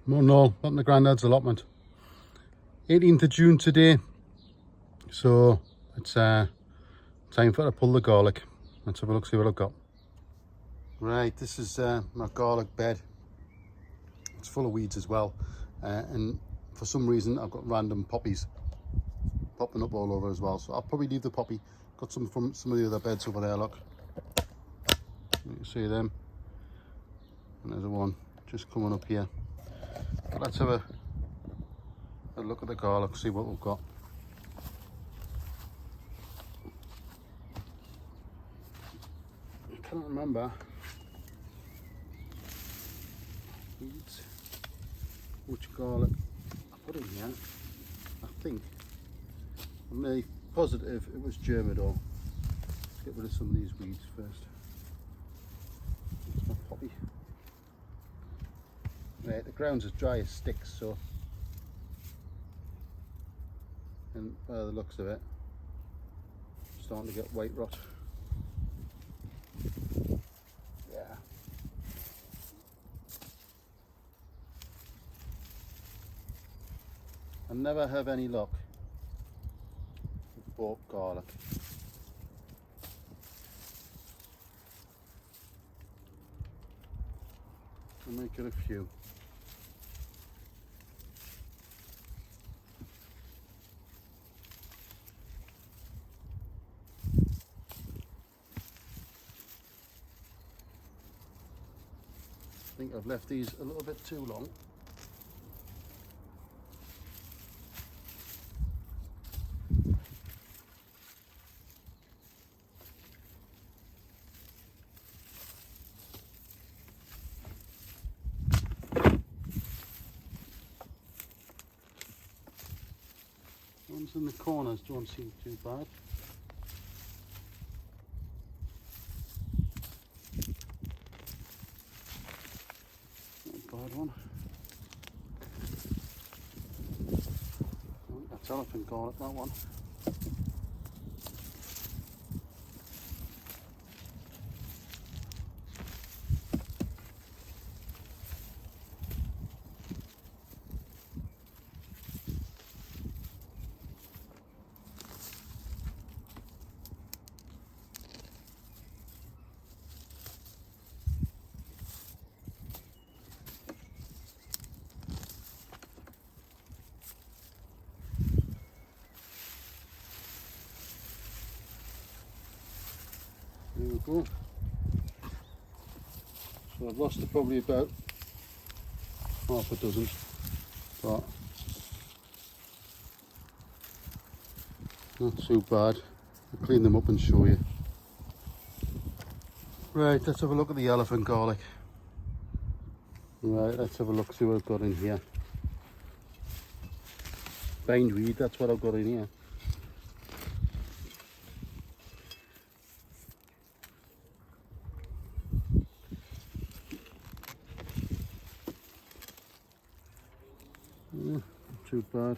Well, no, not in the granddad's allotment. 18th of June today, so it's time for to pull the garlic. Let's have a look, see what I've got. Right, this is my garlic bed. It's full of weeds as well, and for some reason I've got random poppies popping up all over as well, so I'll probably leave the poppy. Got some from some of the other beds over there, look. You can see them, and there's a one just coming up here. But let's have a look at the garlic, see what we've got. I can't remember which garlic I put in here. I think I'm nearly positive it was Germador. Let's get rid of some of these weeds first. That's my poppy. Right, the ground's as dry as sticks, so, and by the looks of it, starting to get white rot. Yeah. I never have any luck with bought garlic. I'll make it a few. I think I've left these a little bit too long. Ones in the corners don't seem too bad. Bad one. Oh, that's elephant garlic, that one. There we go. So I've lost probably about half a dozen, but not too bad. I'll clean them up and show you. Right, let's have a look at the elephant garlic. Right, let's have a look, see what I've got in here. Bindweed, that's what I've got in here. Not too bad.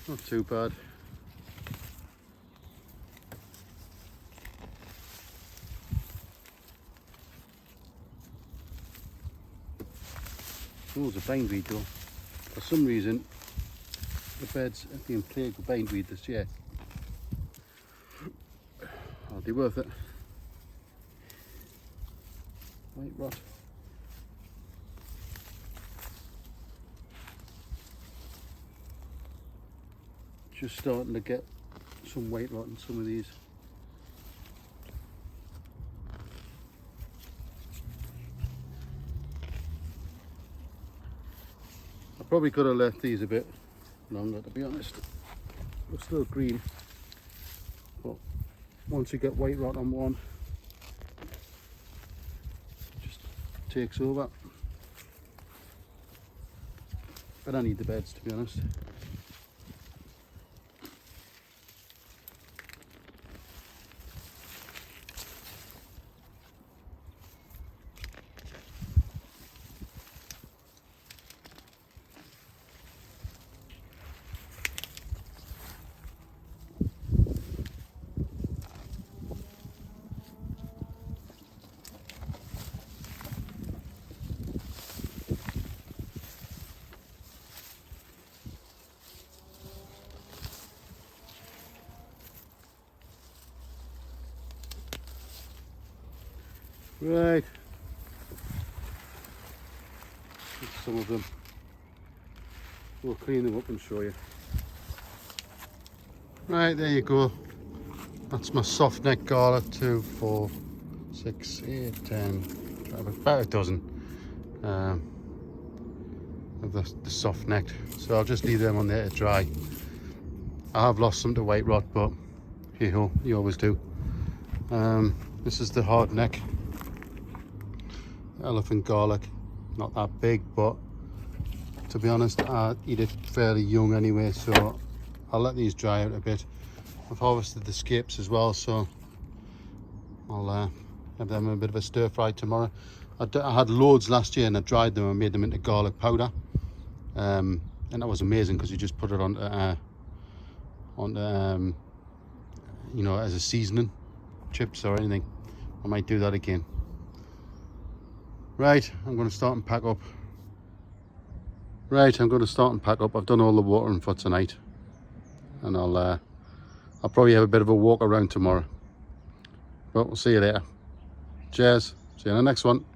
Not too bad. Oh, there's a bindweed though. For some reason, the beds have been plagued with bindweed this year. Hardly worth it. White rot. Just starting to get some white rot in some of these. I probably could have left these a bit longer, to be honest. They're still green, but once you get white rot on one, it just takes over. But I need the beds, to be honest. Right. Some of them. We'll clean them up and show you. Right, there you go. That's my soft neck garlic. 2, 4, 6, 8, 10, about a dozen of the soft necked. So I'll just leave them on there to dry. I have lost some to white rot, but hey ho, you always do. This is the hard neck elephant garlic. Not that big, but to be honest, I eat it fairly young anyway, so I'll let these dry out a bit. I've harvested the skips as well, so I'll have them a bit of a stir fry tomorrow. I had loads last year and I dried them and made them into garlic powder, and that was amazing because you just put it on you know, as a seasoning, chips or anything. I might do that again. Right, I'm going to start and pack up. I've done all the watering for tonight, and I'll probably have a bit of a walk around tomorrow. But we'll see you later. Cheers. See you in the next one.